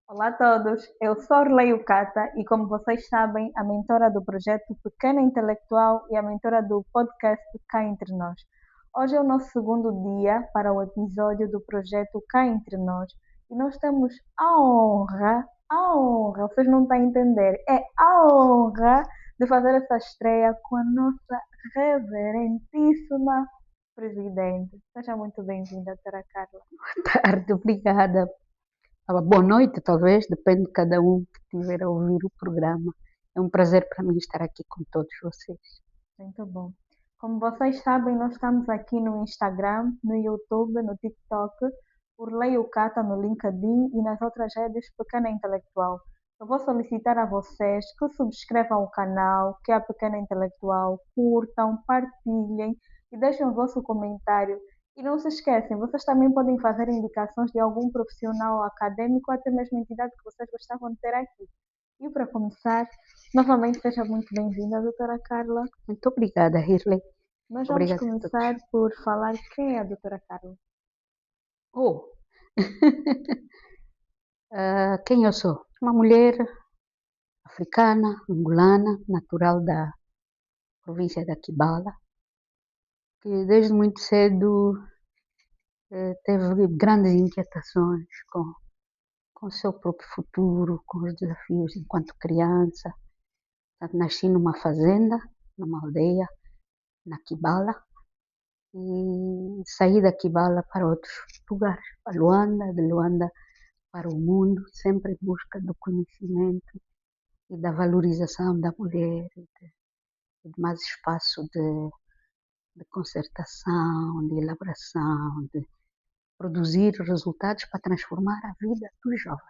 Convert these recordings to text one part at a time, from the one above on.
Olá a todos, eu sou Orleio Cata e, como vocês sabem, a mentora do projeto Pequena Intelectual e a mentora do podcast Cá Entre Nós. Hoje é o nosso segundo dia para o episódio do projeto Cá Entre Nós e nós temos a honra, vocês não estão a entender, é a honra de fazer essa estreia com a nossa reverentíssima presidente. Seja muito bem-vinda, Tara Carla. Tarde, obrigada. Boa noite, talvez, depende de cada um que estiver a ouvir o programa. É um prazer para mim estar aqui com todos vocês. Muito bom. Como vocês sabem, nós estamos aqui no Instagram, no YouTube, no TikTok, por Leio Cata no LinkedIn e nas outras redes Pequena Intelectual. Eu vou solicitar a vocês que subscrevam o canal, que é a Pequena Intelectual, curtam, partilhem e deixem o vosso comentário. E não se esquecem, vocês também podem fazer indicações de algum profissional acadêmico ou até mesmo entidade que vocês gostavam de ter aqui. E para começar, novamente seja muito bem-vinda, doutora Carla. Muito obrigada, Hirley. Nós vamos Obrigada a começar todos. por falar quem é a doutora Carla. Oh, quem eu sou? Uma mulher africana, angolana, natural da província da Quibala, que desde muito cedo teve grandes inquietações com o seu próprio futuro, com os desafios enquanto criança. Portanto, nasci numa fazenda, numa aldeia, na Quibala, e saí da Kibala para outros lugares, para Luanda, de Luanda para o mundo, sempre em busca do conhecimento e da valorização da mulher, de mais espaço de concertação, de elaboração, de produzir resultados para transformar a vida dos jovens.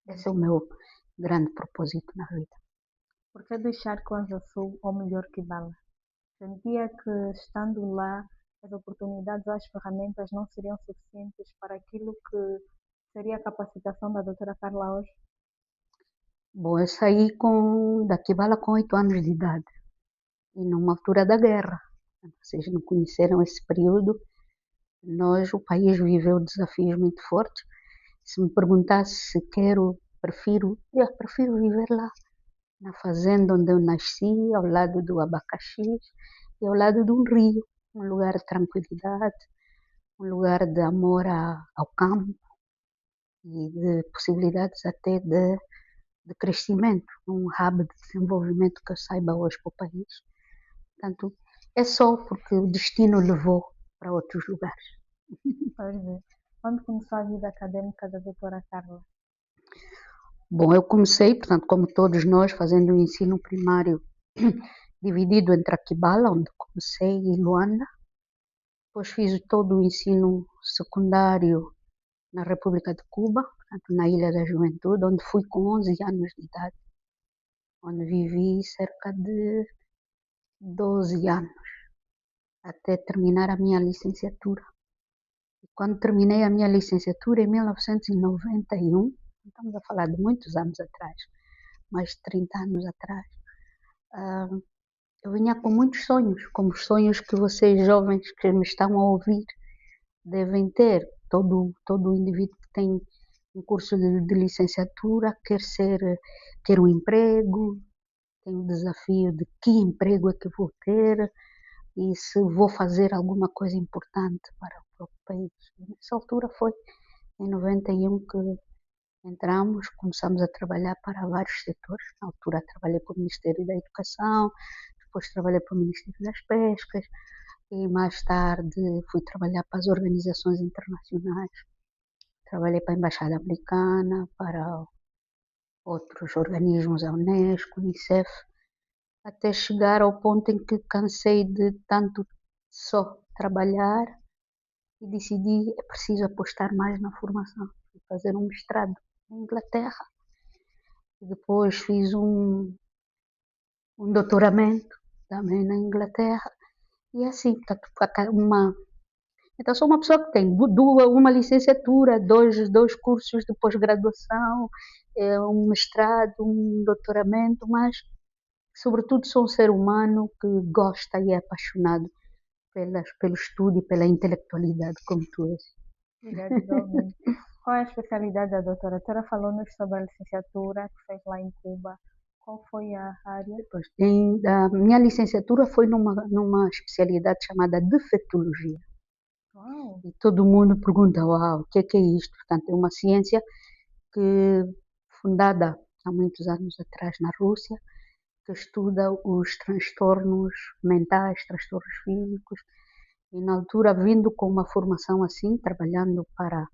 Esse é o meu grande propósito na vida. Por que deixar Kwanza Sul ou melhor Kibala? Sentia que estando lá as oportunidades ou as ferramentas não seriam suficientes para aquilo que seria a capacitação da doutora Carla hoje? Bom, eu saí da Kibala com 8 anos de idade, e numa altura da guerra. Vocês não conheceram esse período. O país viveu desafios muito fortes. Se me perguntasse se eu prefiro viver lá, na fazenda onde eu nasci, ao lado do abacaxi e ao lado de um rio, um lugar de tranquilidade, um lugar de amor ao campo e de possibilidades até de crescimento, um hub de desenvolvimento que eu saiba hoje para o país. Portanto, é só porque o destino levou para outros lugares. Pois é. Onde começou a vida acadêmica da doutora Carla? Bom, eu comecei, portanto, como todos nós, fazendo o ensino primário dividido entre Aquibala, onde comecei, e Luanda. Depois fiz todo o ensino secundário na República de Cuba, portanto, na Ilha da Juventude, onde fui com 11 anos de idade, onde vivi cerca de 12 anos, até terminar a minha licenciatura. E quando terminei a minha licenciatura, em 1991, estamos a falar de muitos anos atrás, mais de 30 anos atrás, eu vinha com muitos sonhos, como os sonhos que vocês jovens que me estão a ouvir devem ter. Todo indivíduo que tem um curso de licenciatura quer um emprego, tem o desafio de que emprego é que vou ter e se vou fazer alguma coisa importante para o próprio país. Nessa altura foi em 91 que entramos, começamos a trabalhar para vários setores. Na altura trabalhei para o Ministério da Educação, depois trabalhei para o Ministério das Pescas e mais tarde fui trabalhar para as organizações internacionais. Trabalhei para a Embaixada Americana, para outros organismos, a Unesco, a Unicef, até chegar ao ponto em que cansei de tanto só trabalhar e decidi é preciso apostar mais na formação. Fui fazer um mestrado na Inglaterra e depois fiz um doutoramento também na Inglaterra e assim, então sou uma pessoa que tem uma licenciatura, dois cursos de pós-graduação, um mestrado, um doutoramento, mas sobretudo sou um ser humano que gosta e é apaixonado pelo estudo e pela intelectualidade, como tu és. Obrigada, igualmente. Qual é a especialidade da doutora? A doutora falou-nos sobre a licenciatura que fez lá em Cuba. Qual foi a área? Pois, a minha licenciatura foi numa especialidade chamada defectologia. Uau! E todo mundo pergunta, uau, o que é isto? Portanto, é uma ciência que, fundada há muitos anos atrás na Rússia, que estuda os transtornos mentais, transtornos físicos, e na altura, vindo com uma formação assim, trabalhando para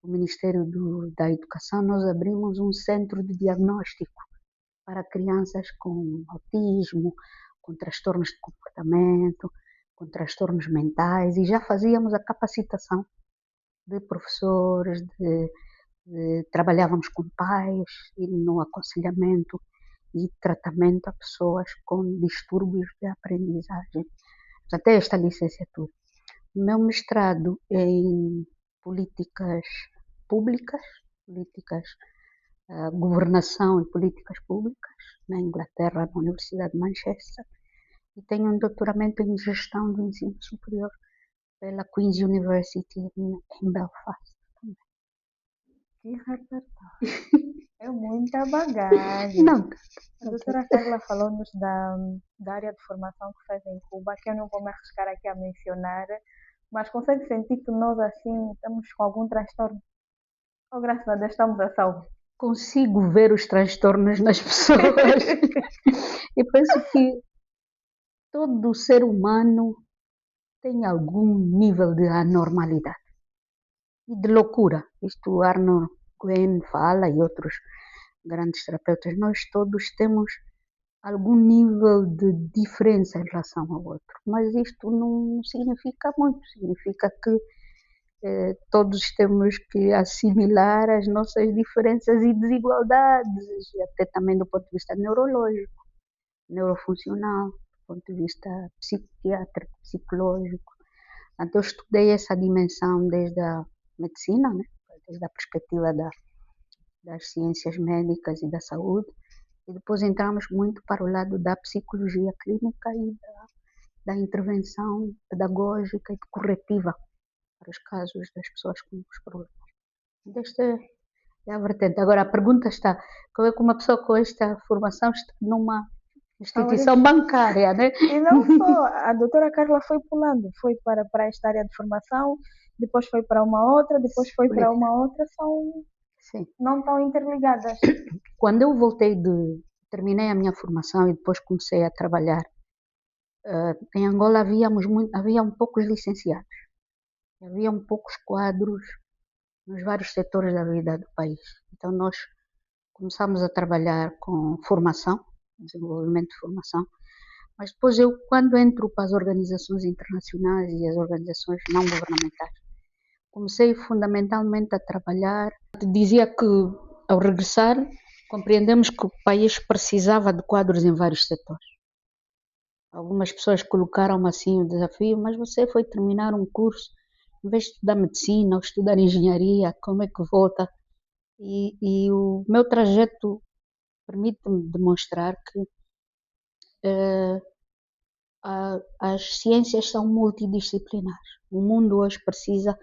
o Ministério da Educação, nós abrimos um centro de diagnóstico para crianças com autismo, com transtornos de comportamento, com transtornos mentais, e já fazíamos a capacitação de professores, trabalhávamos com pais e no aconselhamento e tratamento a pessoas com distúrbios de aprendizagem. Até esta licenciatura. O meu mestrado é em políticas públicas, governação e políticas públicas, na Inglaterra, na Universidade de Manchester, e tenho um doutoramento em gestão do ensino superior pela Queen's University em Belfast. Que repertório! É muita bagagem. Não, A doutora Carla falou-nos da área de formação que fez em Cuba, que eu não vou me arriscar aqui a mencionar, mas consegue sentir que nós assim estamos com algum transtorno? Oh, graças a Deus estamos a salvo. consigo ver os transtornos nas pessoas. E penso que todo ser humano tem algum nível de anormalidade e de loucura. Isto Arnold Gwen fala e outros grandes terapeutas. Nós todos temos algum nível de diferença em relação ao outro, mas isto não significa muito, significa que todos temos que assimilar as nossas diferenças e desigualdades, até também do ponto de vista neurológico, neurofuncional, do ponto de vista psiquiátrico, psicológico. Então, eu estudei essa dimensão desde a medicina, né? Desde a perspectiva das ciências médicas e da saúde, e depois entramos muito para o lado da psicologia clínica e da intervenção pedagógica e corretiva para os casos das pessoas com os problemas. Esta é a vertente. Agora, a pergunta está, como é que uma pessoa com esta formação está numa instituição bancária, né? E não só, a doutora Carla foi pulando, foi para esta área de formação, depois foi para uma outra, depois foi para uma outra, Sim. Não estão interligadas. Quando eu terminei a minha formação e depois comecei a trabalhar, em Angola haviam poucos licenciados, haviam poucos quadros nos vários setores da vida do país. Então nós começamos a trabalhar com formação, desenvolvimento de formação, mas depois quando entro para as organizações internacionais e as organizações não governamentais, comecei fundamentalmente a trabalhar. Dizia que, ao regressar, compreendemos que o país precisava de quadros em vários setores. Algumas pessoas colocaram assim o desafio, mas você foi terminar um curso, em vez de estudar medicina ou estudar engenharia, como é que volta? E o meu trajeto permite-me demonstrar que as ciências são multidisciplinares. O mundo hoje precisa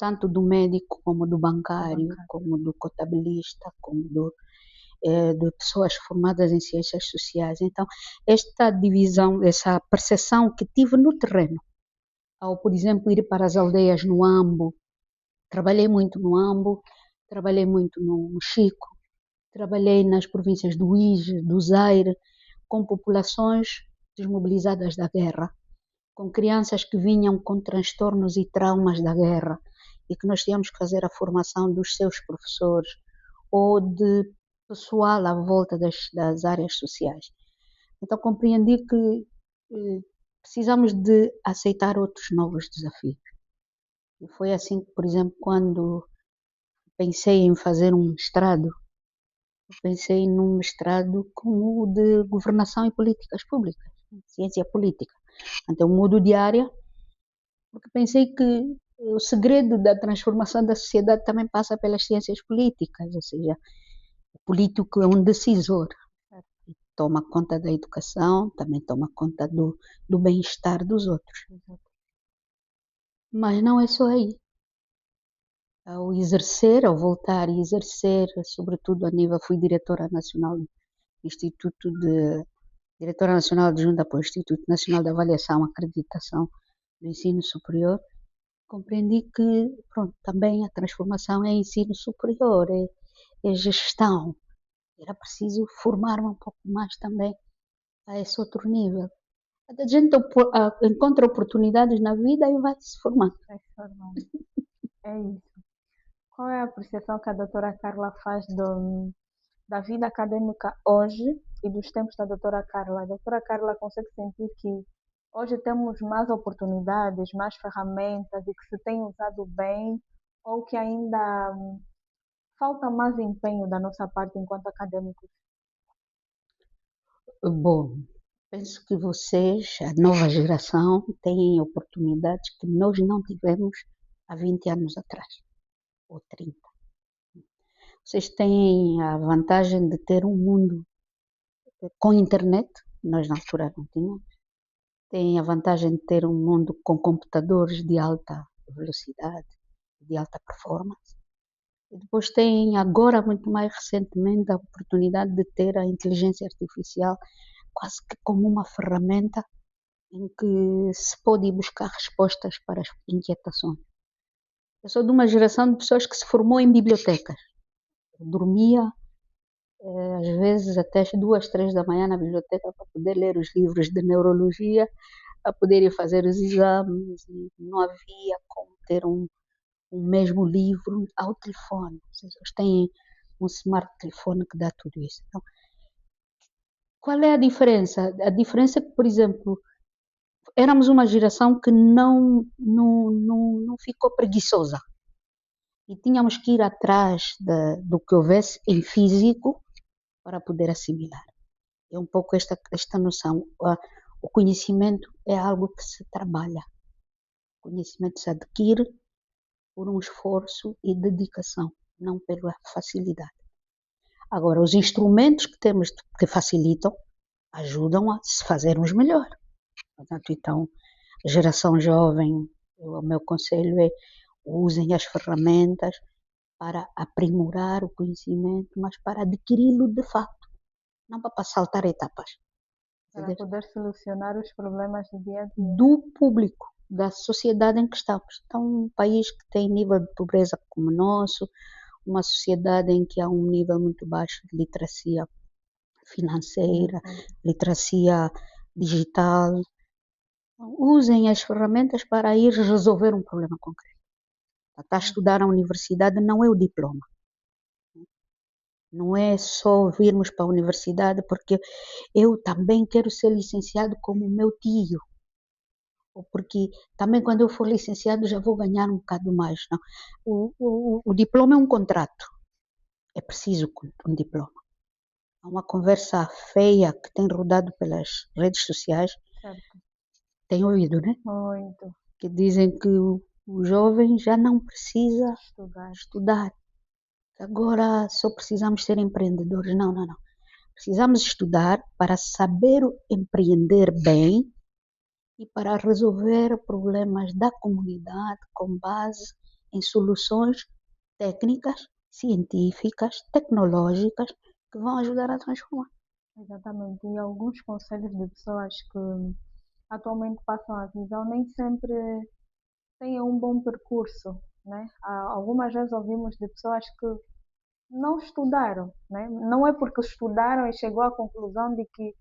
tanto do médico, como do bancário, como do contabilista, como de pessoas formadas em ciências sociais. Então, esta divisão, essa percepção que tive no terreno, ao, por exemplo, ir para as aldeias no Ambo, trabalhei muito no Ambo, trabalhei muito no Chico, trabalhei nas províncias do Ige, do Zaire, com populações desmobilizadas da guerra, com crianças que vinham com transtornos e traumas da guerra e que nós tínhamos que fazer a formação dos seus professores ou de pessoal à volta das áreas sociais. Então compreendi que precisamos de aceitar outros novos desafios. E foi assim que, por exemplo, quando pensei em fazer um mestrado, pensei num mestrado como o de governação e políticas públicas, ciência política. Então eu mudo de área, porque pensei que o segredo da transformação da sociedade também passa pelas ciências políticas, ou seja, o político é um decisor, toma conta da educação, também toma conta do bem-estar dos outros. Mas não é só aí. ao voltar e exercer, sobretudo a nível, fui diretora nacional do Instituto de, diretora nacional adjunta para o Instituto Nacional de Avaliação e Acreditação do Ensino Superior, compreendi que, pronto, também a transformação é ensino superior, é gestão. Era preciso formar-me um pouco mais também a esse outro nível. A gente encontra oportunidades na vida e vai se formando. É formal. É isso. Qual é a apreciação que a doutora Carla faz da vida acadêmica hoje e dos tempos da doutora Carla? A doutora Carla consegue sentir que hoje temos mais oportunidades, mais ferramentas e que se tem usado bem, ou que ainda falta mais empenho da nossa parte enquanto acadêmicos? Bom, penso que vocês, a nova geração, têm oportunidades que nós não tivemos há 20 anos atrás, ou 30. Vocês têm a vantagem de ter um mundo com internet, nós na altura não tínhamos. Têm a vantagem de ter um mundo com computadores de alta velocidade, de alta performance. E depois têm agora, muito mais recentemente, a oportunidade de ter a inteligência artificial quase que como uma ferramenta em que se pode ir buscar respostas para as inquietações. Eu sou de uma geração de pessoas que se formou em bibliotecas. Eu dormia, às vezes, até as 2, 3 da manhã na biblioteca para poder ler os livros de neurologia, para poder ir fazer os exames. E não havia como ter um mesmo livro ao telefone. Eles têm um smart telefone que dá tudo isso. Então, qual é a diferença? A diferença é que, por exemplo, éramos uma geração que não ficou preguiçosa. E tínhamos que ir atrás do que houvesse em físico para poder assimilar. É um pouco esta noção. O conhecimento é algo que se trabalha. O conhecimento se adquire por um esforço e dedicação, não pela facilidade. Agora, os instrumentos que temos que facilitam ajudam a se fazermos melhor. Portanto, então, geração jovem, o meu conselho é usem as ferramentas para aprimorar o conhecimento, mas para adquiri-lo de fato, não para saltar etapas. Para poder solucionar os problemas do dia a dia. Do público, da sociedade em que estamos. Então, um país que tem nível de pobreza como o nosso, uma sociedade em que há um nível muito baixo de literacia financeira, literacia digital, usem as ferramentas para ir resolver um problema concreto. Estar a estudar na universidade não é o diploma. Não é só virmos para a universidade porque eu também quero ser licenciado como o meu tio. Ou porque também quando eu for licenciado já vou ganhar um bocado mais. Não. O diploma é um contrato. É preciso um diploma. Há uma conversa feia que tem rodado pelas redes sociais. Certo. Tem ouvido, né? Muito. Que dizem que o jovem já não precisa estudar. Agora só precisamos ser empreendedores. Não. Precisamos estudar para saber empreender bem e para resolver problemas da comunidade com base em soluções técnicas, científicas, tecnológicas que vão ajudar a transformar. Exatamente. E alguns conselhos de pessoas que atualmente passam a visão nem sempre têm um bom percurso, né? Algumas vezes ouvimos de pessoas que não estudaram, né? Não é porque estudaram e chegou à conclusão de que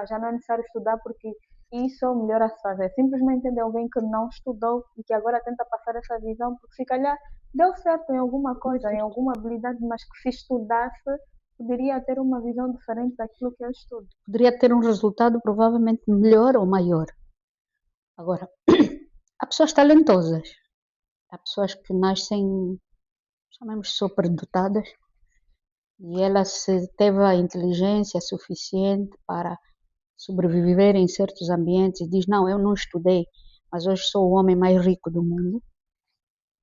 já não é necessário estudar porque isso é o melhor a se fazer. Simplesmente é de alguém que não estudou e que agora tenta passar essa visão porque se calhar deu certo em alguma coisa, em alguma habilidade, mas que se estudasse poderia ter uma visão diferente daquilo que eu estudo. Poderia ter um resultado provavelmente melhor ou maior. Agora, há pessoas talentosas, há pessoas que nascem, chamamos superdotadas, e ela se teve a inteligência suficiente para sobreviver em certos ambientes e diz, não, eu não estudei, mas hoje sou o homem mais rico do mundo.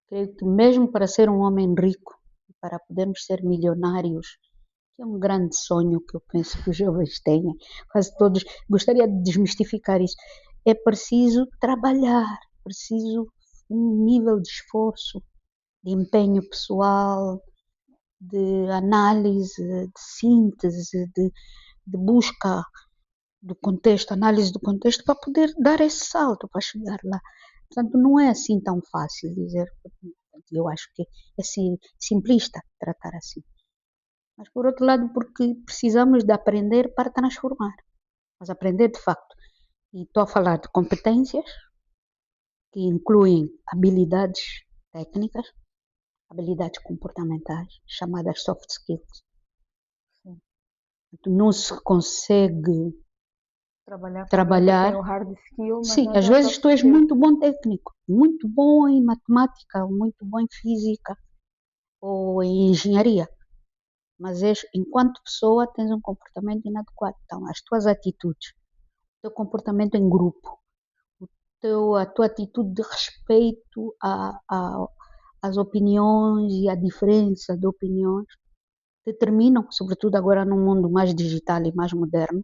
Creio que mesmo para ser um homem rico, para podermos ser milionários, que é um grande sonho que eu penso que os jovens têm, quase todos, gostaria de desmistificar isso, é preciso trabalhar, preciso um nível de esforço, de empenho pessoal, de análise, de síntese, de busca do contexto, análise do contexto, para poder dar esse salto, para chegar lá. Portanto, não é assim tão fácil dizer, eu acho que é simplista tratar assim. Mas, por outro lado, porque precisamos de aprender para transformar. Mas aprender de facto. E estou a falar de competências, que incluem habilidades técnicas, habilidades comportamentais, chamadas soft skills. Sim. Não se consegue Trabalhar com alguém que tem trabalhar. o hard skill, mas Sim, não às tem o vezes soft tu és skill. muito bom técnico, muito bom em matemática, muito bom em física ou em engenharia, mas enquanto pessoa tens um comportamento inadequado. Então, as tuas atitudes, o teu comportamento em grupo, a tua atitude de respeito às opiniões e à diferença de opiniões determinam, sobretudo agora num mundo mais digital e mais moderno,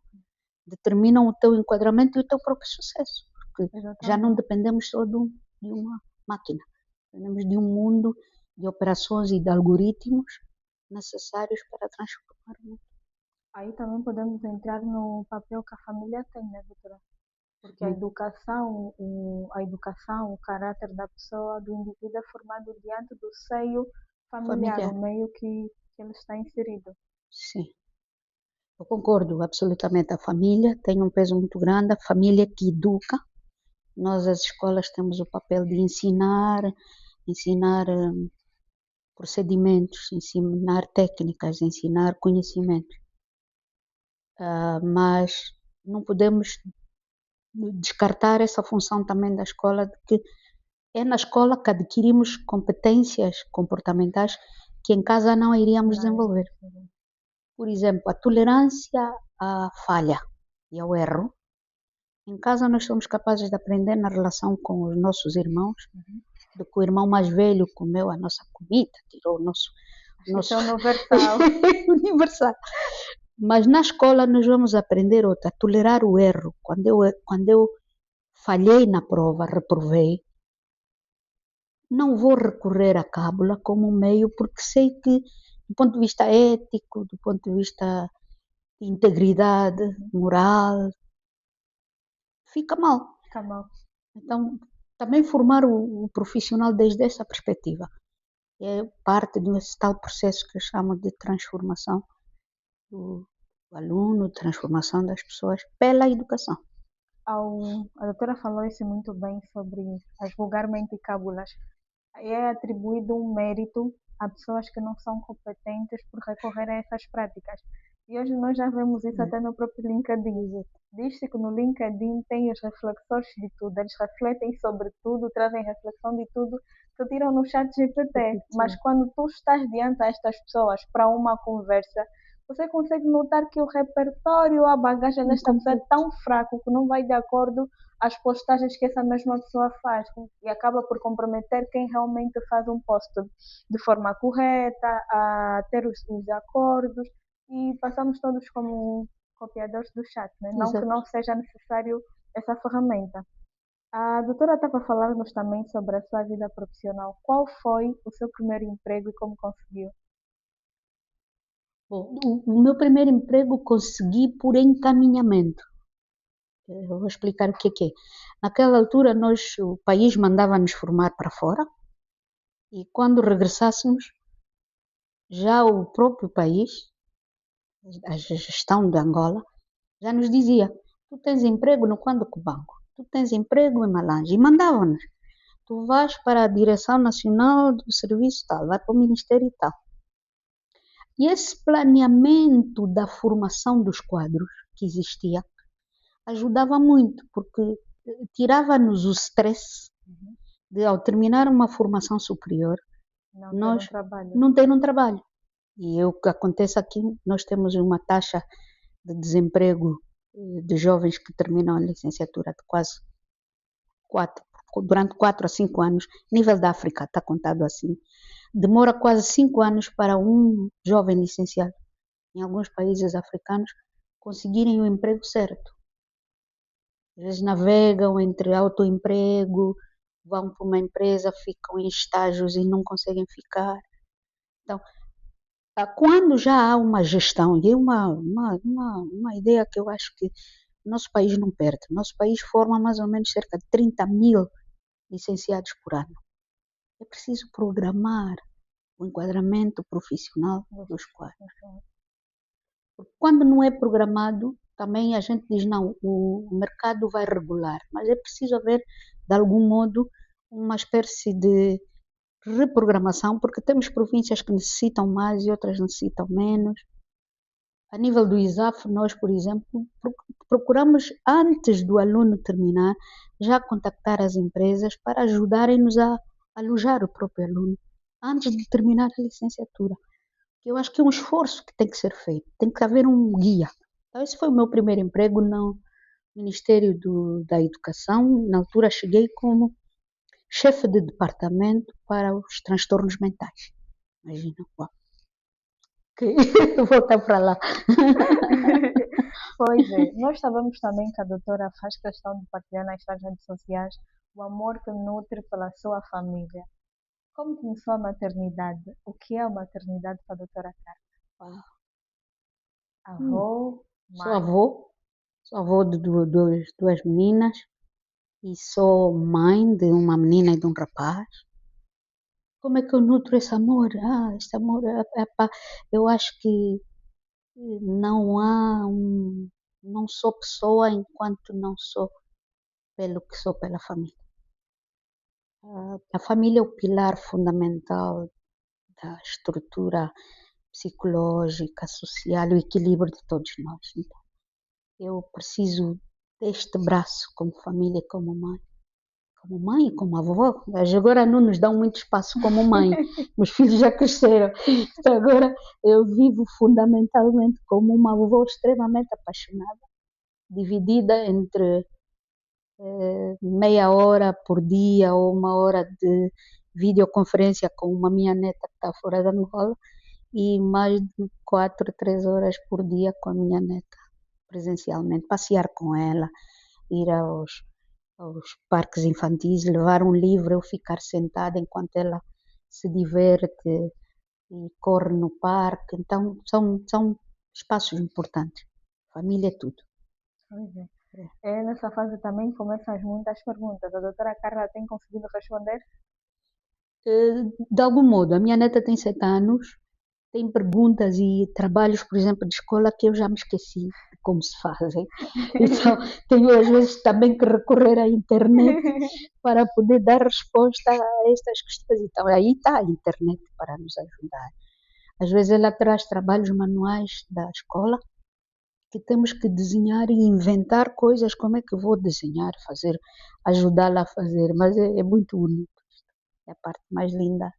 determinam o teu enquadramento e o teu próprio sucesso, porque já não Exatamente. dependemos só de uma máquina, dependemos de um mundo de operações e de algoritmos necessários para transformar o mundo. Aí também podemos entrar no papel que a família tem, né, doutora? Porque a educação, o caráter da pessoa, do indivíduo é formado diante do seio familiar, o Familiar, meio que ele está inserido. sim. Eu concordo absolutamente. A família tem um peso muito grande, a família que educa. Nós, as escolas, temos o papel de ensinar procedimentos, ensinar técnicas, ensinar conhecimentos. Mas não podemos descartar essa função também da escola, de que é na escola que adquirimos competências comportamentais que em casa não iríamos Não, desenvolver. sim. Por exemplo, a tolerância à falha e ao erro. Em casa nós somos capazes de aprender na relação com os nossos irmãos, do que o irmão mais velho comeu a nossa comida, tirou o nosso, Acho o que isso nosso é universal. universal. Mas na escola nós vamos aprender outra, a tolerar o erro. Quando eu falhei na prova, reprovei, não vou recorrer à cábula como meio, porque sei que, do ponto de vista ético, do ponto de vista de integridade moral, fica mal. Fica mal. Então, também formar o profissional desde essa perspectiva é parte desse tal processo que eu chamo de transformação do aluno, transformação das pessoas pela educação. A doutora falou isso muito bem sobre as vulgarmente cábulas. É atribuído um mérito a pessoas que não são competentes por recorrer a essas práticas. E hoje nós já vemos isso até no próprio LinkedIn. Diz-se que no LinkedIn tem os reflexores de tudo, eles refletem sobre tudo, trazem reflexão de tudo, que tiram no chat GPT. Mas quando tu estás diante destas pessoas para uma conversa, você consegue notar que o repertório, a bagagem desta pessoa é tão fraco que não vai de acordo às postagens que essa mesma pessoa faz e acaba por comprometer quem realmente faz um post de forma correta, a ter os acordos e passamos todos como copiadores do chat, né? Não que Exato. não seja necessário essa ferramenta. A doutora estava a falar-nos também sobre a sua vida profissional. Qual foi o seu primeiro emprego e como conseguiu? Bom, o meu primeiro emprego consegui por encaminhamento. Eu vou explicar o que é. Naquela altura, o país mandava-nos formar para fora e quando regressássemos, já o próprio país, a gestão de Angola, já nos dizia: tu tens emprego no Quandoco Banco, tu tens emprego em Malange, e mandavam-nos. Tu vais para a Direção Nacional do Serviço tal, vai para o Ministério tal. E esse planeamento da formação dos quadros que existia ajudava muito, porque tirava-nos o stress de, ao terminar uma formação superior, Não ter um nós trabalho. não ter um trabalho. E o que acontece aqui, nós temos uma taxa de desemprego de jovens que terminam a licenciatura de quase 4, durante 4 a 5 anos. Nível da África está contado assim. Demora quase 5 anos para um jovem licenciado em alguns países africanos conseguirem o emprego certo. Eles navegam entre autoemprego, vão para uma empresa, ficam em estágios e não conseguem ficar. Então, quando já há uma gestão, e é uma ideia que eu acho que o nosso país não perde. O nosso país forma mais ou menos cerca de 30.000 licenciados por ano. É preciso programar o enquadramento profissional dos quadros. Quando não é programado, também a gente diz, não, o mercado vai regular, mas é preciso haver, de algum modo, uma espécie de reprogramação, porque temos províncias que necessitam mais e outras necessitam menos. A nível do ISAF, nós, por exemplo, procuramos, antes do aluno terminar, já contactar as empresas para ajudarem-nos a alojar o próprio aluno, antes de terminar a licenciatura. Eu acho que é um esforço que tem que ser feito, tem que haver um guia. Então, esse foi o meu primeiro emprego no Ministério da Educação. Na altura, cheguei como chefe de departamento para os transtornos mentais. Imagina, uau. Okay. Vou voltar para lá. Pois é, nós sabemos também que a doutora faz questão de partilhar nas suas redes sociais o amor que nutre pela sua família. Como começou a maternidade? O que é a maternidade para a doutora Carla? Uau. Avó, Sou mãe. avô, sou avô de duas meninas e sou mãe de uma menina e de um rapaz. Como é que eu nutro esse amor? Esse amor, eu acho que não há não sou pessoa enquanto não sou pelo que sou pela família. A família é o pilar fundamental da estrutura psicológica, social, o equilíbrio de todos nós. Então, eu preciso deste braço como família, como mãe e como avó. Mas agora não nos dão muito espaço como mãe, meus filhos já cresceram. Então agora eu vivo fundamentalmente como uma avó extremamente apaixonada, dividida entre meia hora por dia ou uma hora de videoconferência com uma minha neta que está fora da Angola e mais de 4, 3 horas por dia com a minha neta, presencialmente, passear com ela, ir aos parques infantis, levar um livro, eu ficar sentada enquanto ela se diverte e corre no parque. Então, são espaços importantes. Família é tudo. Pois é. Nessa fase também começam as muitas perguntas. A doutora Carla tem conseguido responder? De algum modo, a minha neta tem 7 anos, tem perguntas e trabalhos, por exemplo, de escola que eu já me esqueci de como se fazem. Então, tenho às vezes também que recorrer à internet para poder dar resposta a estas questões. Então, aí está a internet para nos ajudar. Às vezes ela traz trabalhos manuais da escola que temos que desenhar e inventar coisas. Como é que eu vou desenhar, fazer, ajudá-la a fazer? Mas é muito bonito. É a parte mais linda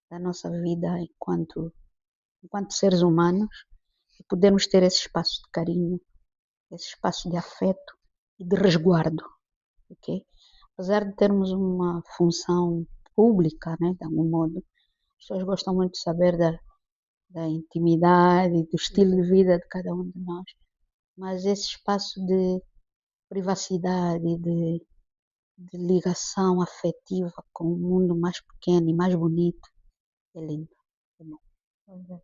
da nossa vida enquanto seres humanos, e podermos ter esse espaço de carinho, esse espaço de afeto e de resguardo, ok? Apesar de termos uma função pública, né, de algum modo, as pessoas gostam muito de saber da intimidade, do estilo de vida de cada um de nós, mas esse espaço de privacidade, de ligação afetiva com um mundo mais pequeno e mais bonito, é lindo. É bom. Pois é.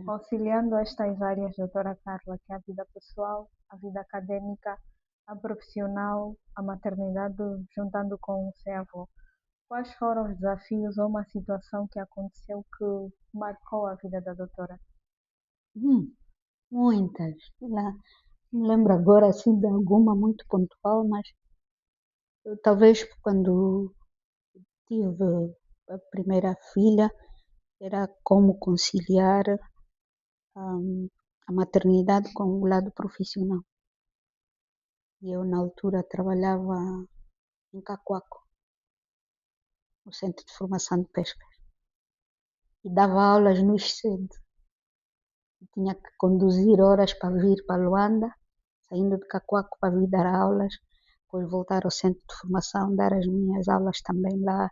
Conciliando estas áreas, doutora Carla, que é a vida pessoal, a vida acadêmica, a profissional, a maternidade, juntando com o ser avô. Quais foram os desafios ou uma situação que aconteceu que marcou a vida da doutora? Muitas. Lá, não lembro agora assim de alguma muito pontual, mas talvez quando tive a primeira filha era como conciliar a maternidade com o lado profissional. E eu na altura trabalhava em Cacoaco, no Centro de Formação de Pesca, e dava aulas no ISCED. Tinha que conduzir horas para vir para Luanda, saindo de Cacoaco para vir dar aulas, depois voltar ao centro de formação, dar as minhas aulas também lá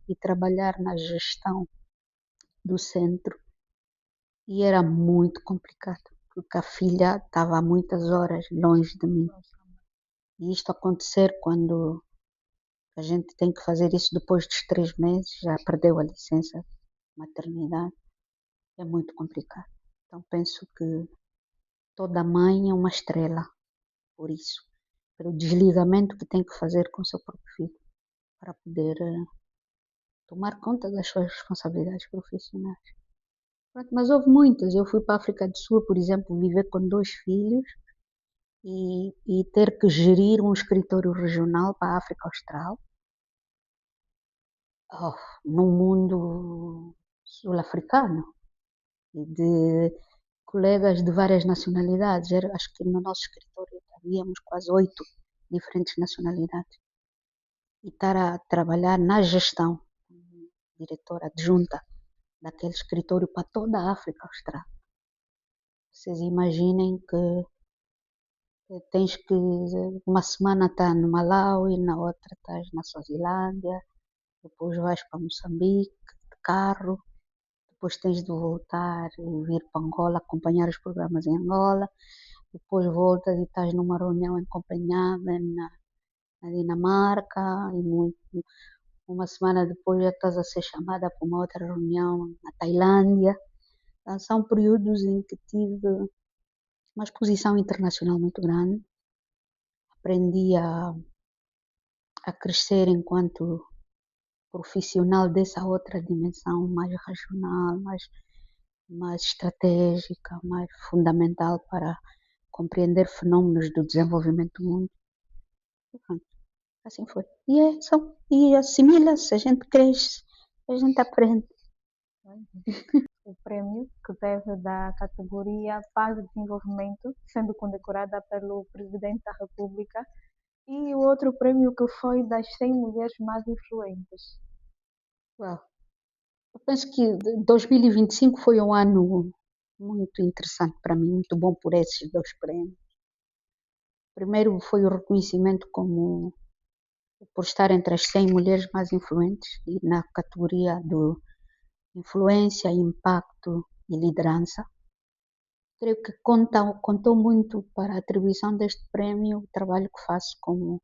e trabalhar na gestão do centro. E era muito complicado, porque a filha estava há muitas horas longe de mim. E isto acontecer quando A gente tem que fazer isso depois dos 3 meses, já perdeu a licença maternidade, é muito complicado. Então penso que toda mãe é uma estrela, por isso, pelo desligamento que tem que fazer com o seu próprio filho, para poder tomar conta das suas responsabilidades profissionais. Mas houve muitas. Eu fui para a África do Sul, por exemplo, viver com 2 filhos e ter que gerir um escritório regional para a África Austral, num mundo sul-africano, e de colegas de várias nacionalidades. Acho que no nosso escritório havíamos quase 8 diferentes nacionalidades. E estar a trabalhar na gestão, diretora adjunta daquele escritório para toda a África Austral. Vocês imaginem que tens que uma semana estar no Malawi, na outra estás na Suazilândia, depois vais para Moçambique de carro, depois tens de voltar e vir para Angola, acompanhar os programas em Angola, depois voltas e estás numa reunião em Copenhague, na Dinamarca, e uma semana depois já estás a ser chamada para uma outra reunião na Tailândia. Então, são períodos em que tive uma exposição internacional muito grande, aprendi a crescer enquanto profissional dessa outra dimensão mais regional, mais estratégica, mais fundamental para compreender fenômenos do desenvolvimento do mundo. E pronto, assim foi. E assimila-se, a gente cresce, a gente aprende. O prêmio que teve da categoria Paz e Desenvolvimento, sendo condecorada pelo Presidente da República, e o outro prêmio que foi das 100 mulheres mais influentes. Uau. Eu penso que 2025 foi um ano muito interessante para mim, muito bom por esses 2 prêmios. Primeiro foi o reconhecimento por estar entre as 100 mulheres mais influentes e na categoria de influência, impacto e liderança. Creio que contou muito para a atribuição deste prémio o trabalho que faço como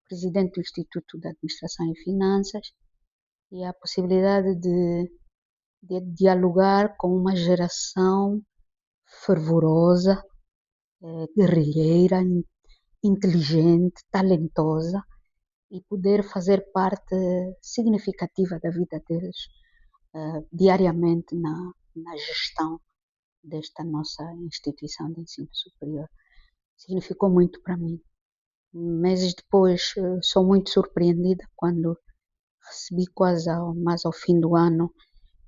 presidente do Instituto de Administração e Finanças e a possibilidade de dialogar com uma geração fervorosa, guerrilheira, inteligente, talentosa e poder fazer parte significativa da vida deles diariamente na gestão desta nossa instituição de ensino superior. Significou muito para mim. Meses depois, sou muito surpreendida quando recebi mais ao fim do ano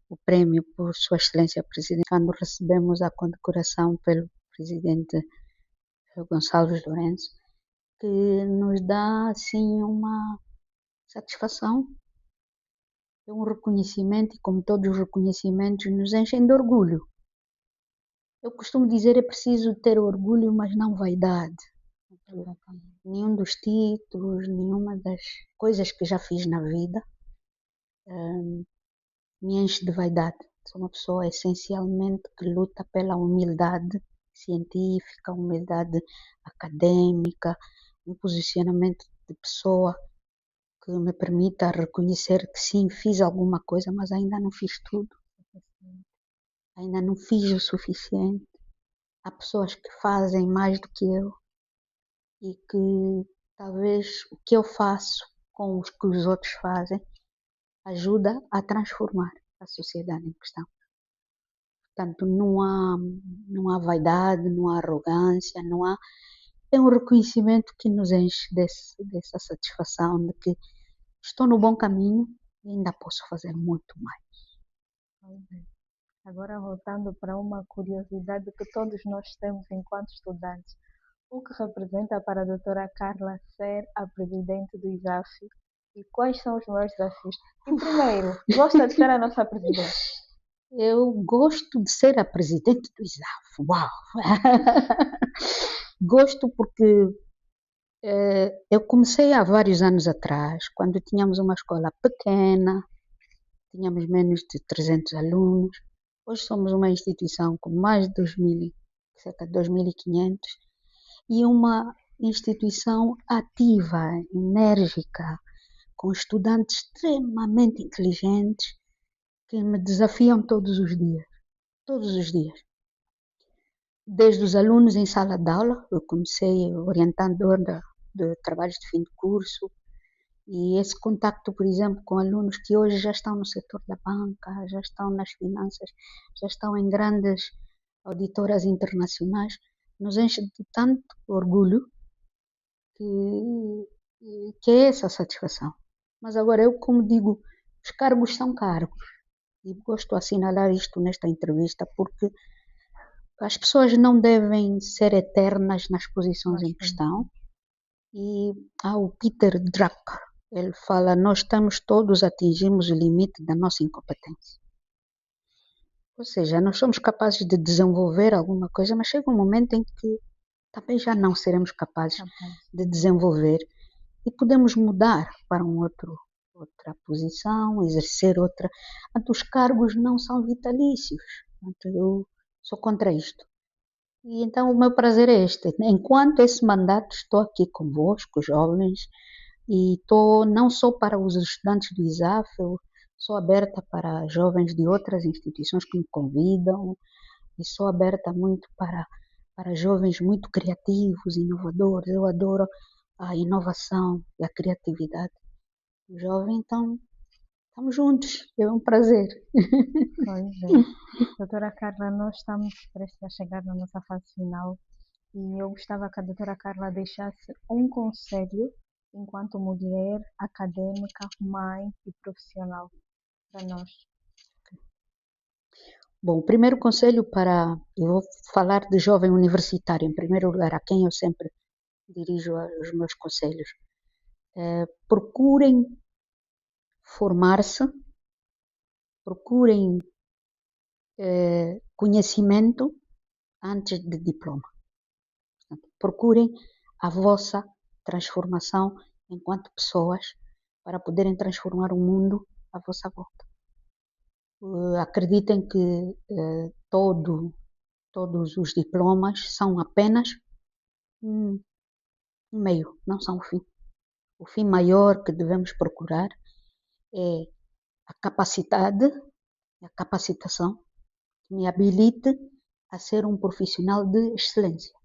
o prémio por Sua Excelência Presidente, quando recebemos a condecoração pelo Presidente Gonçalves Lourenço, que nos dá assim uma satisfação, é um reconhecimento e como todos os reconhecimentos nos enchem de orgulho. Eu costumo dizer é preciso ter orgulho, mas não vaidade. Nenhum dos títulos, nenhuma das coisas que já fiz na vida me enche de vaidade. Sou uma pessoa essencialmente que luta pela humildade científica, humildade acadêmica, um posicionamento de pessoa que me permita reconhecer que sim, fiz alguma coisa, mas ainda não fiz tudo. Ainda não fiz o suficiente. Há pessoas que fazem mais do que eu e que talvez o que eu faço com os que os outros fazem ajuda a transformar a sociedade em questão. Portanto, não há vaidade, não há arrogância, não há... É um reconhecimento que nos enche dessa satisfação de que estou no bom caminho e ainda posso fazer muito mais. Agora voltando para uma curiosidade que todos nós temos enquanto estudantes. O que representa para a doutora Carla ser a presidente do ISAF e quais são os maiores desafios? E primeiro, gosta de ser a nossa presidente? Eu gosto de ser a presidente do ISAF. Uau! Gosto porque eu comecei há vários anos atrás, quando tínhamos uma escola pequena, tínhamos menos de 300 alunos. Hoje somos uma instituição com mais de cerca de 2.500 e uma instituição ativa, enérgica, com estudantes extremamente inteligentes que me desafiam todos os dias. Todos os dias. Desde os alunos em sala de aula, eu comecei orientadora de trabalhos de fim de curso, e esse contacto, por exemplo, com alunos que hoje já estão no setor da banca, já estão nas finanças, já estão em grandes auditoras internacionais, nos enche de tanto orgulho que é essa satisfação. Mas agora eu, como digo, os cargos são cargos. E gosto de assinalar isto nesta entrevista porque as pessoas não devem ser eternas nas posições em questão. E há o Peter Drucker, ele fala, nós estamos todos atingimos o limite da nossa incompetência. Ou seja, nós somos capazes de desenvolver alguma coisa, mas chega um momento em que também já não seremos capazes de desenvolver e podemos mudar para outra posição, exercer outra. Os cargos não são vitalícios. Eu sou contra isto. E então o meu prazer é este. Enquanto esse mandato estou aqui convosco, jovens, e estou não só para os estudantes do ISAF, eu sou aberta para jovens de outras instituições que me convidam, e sou aberta muito para jovens muito criativos, inovadores. Eu adoro a inovação e a criatividade. O jovem, então, estamos juntos, é um prazer. Pois é. Doutora Carla, nós estamos prestes a chegar na nossa fase final e eu gostava que a doutora Carla deixasse um conselho enquanto mulher, acadêmica, mãe e profissional para nós. Bom, o primeiro conselho eu vou falar de jovem universitário, em primeiro lugar, a quem eu sempre dirijo os meus conselhos. Procurem formar-se, procurem conhecimento antes de diploma. Portanto, procurem a vossa transformação enquanto pessoas para poderem transformar o mundo à vossa volta. Acreditem que todos os diplomas são apenas um meio, não são o fim. O fim maior que devemos procurar é a capacidade, a capacitação que me habilite a ser um profissional de excelência,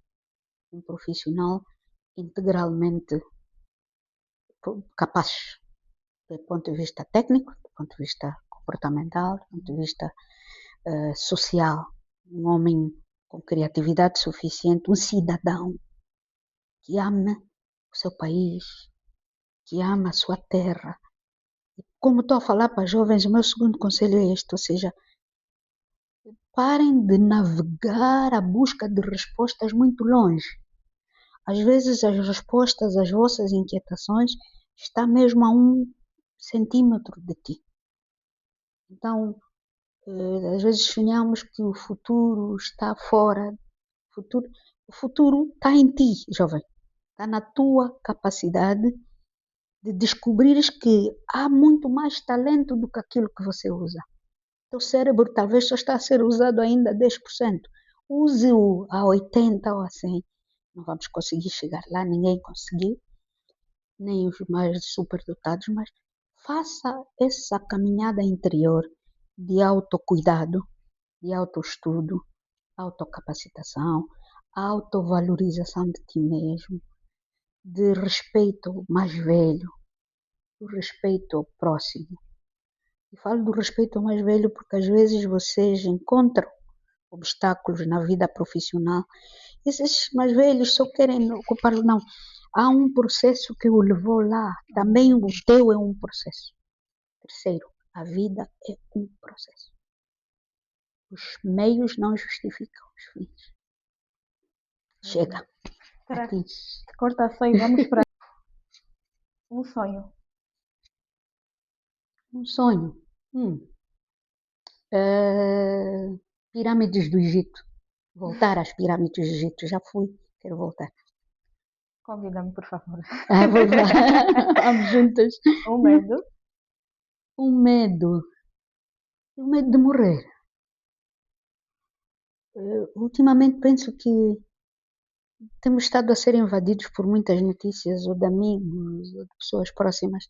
um profissional integralmente capaz, do ponto de vista técnico, do ponto de vista comportamental, do ponto de vista social, um homem com criatividade suficiente, um cidadão que ama o seu país, que ama a sua terra. Como estou a falar para jovens, o meu segundo conselho é este, ou seja, parem de navegar à busca de respostas muito longe. Às vezes as respostas às vossas inquietações estão mesmo a 1 centímetro de ti. Então, às vezes sonhamos que o futuro está fora. O futuro está em ti, jovem. Está na tua capacidade de descobrires que há muito mais talento do que aquilo que você usa. O teu cérebro talvez só está a ser usado ainda a 10%. Use-o a 80% ou a 100%. Não vamos conseguir chegar lá, ninguém conseguiu, nem os mais superdotados, mas faça essa caminhada interior de autocuidado, de autoestudo, autocapacitação, autovalorização de ti mesmo, de respeito ao mais velho, do respeito ao próximo. E falo do respeito ao mais velho porque às vezes vocês encontram obstáculos na vida profissional. Esses mais velhos só querem ocupar, não. Há um processo que o levou lá. Também o teu é um processo. Terceiro, a vida é um processo. Os meios não justificam os fins. Chega. Corta só e vamos para um sonho. Um sonho. Pirâmides do Egito. Voltar às pirâmides do Egito. Já fui, quero voltar. Convida-me, por favor. Vamos lá. Vamos juntas. Um medo. Um medo. O medo de morrer. Ultimamente penso que temos estado a ser invadidos por muitas notícias, ou de amigos, ou de pessoas próximas,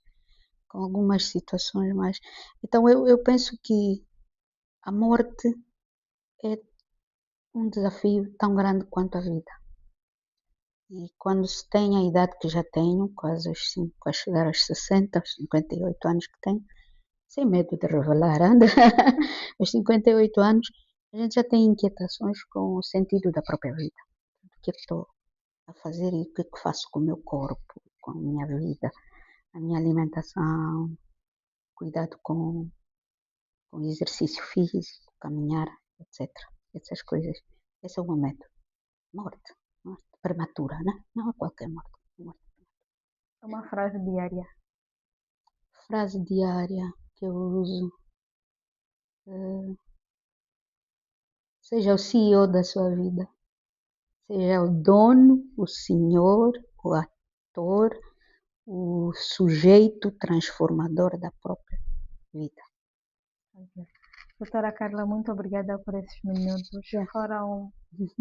com algumas situações mais. Então eu penso que a morte é um desafio tão grande quanto a vida. E quando se tem a idade que já tenho, quase a chegar aos 60, aos 58 anos que tenho, sem medo de revelar, anda, aos 58 anos, a gente já tem inquietações com o sentido da própria vida. O que é que estou a fazer e o que é que faço com o meu corpo, com a minha vida, a minha alimentação, cuidado com exercício físico, caminhar, etc. Essas coisas. Esse é o meu medo. Morte. Morte prematura, né? Não é qualquer morte. Morte. Uma frase diária. Frase diária que eu uso. Seja o CEO da sua vida. Seja o dono, o senhor, o ator, o sujeito transformador da própria vida. Doutora Carla, muito obrigada por esses minutos. Yeah. Foram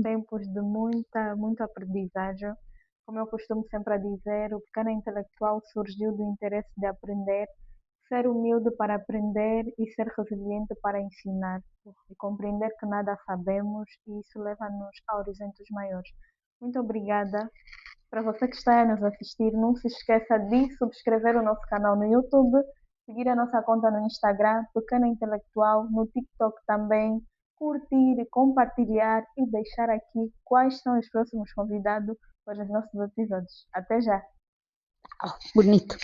tempos de muita aprendizagem. Como eu costumo sempre a dizer, o pequeno intelectual surgiu do interesse de aprender, ser humilde para aprender e ser resiliente para ensinar. E compreender que nada sabemos e isso leva-nos a horizontes maiores. Muito obrigada. Para você que está a nos assistir, não se esqueça de subscrever o nosso canal no YouTube, seguir a nossa conta no Instagram, Pequena Intelectual, no TikTok também, curtir, compartilhar e deixar aqui quais são os próximos convidados para os nossos episódios. Até já! Bonito.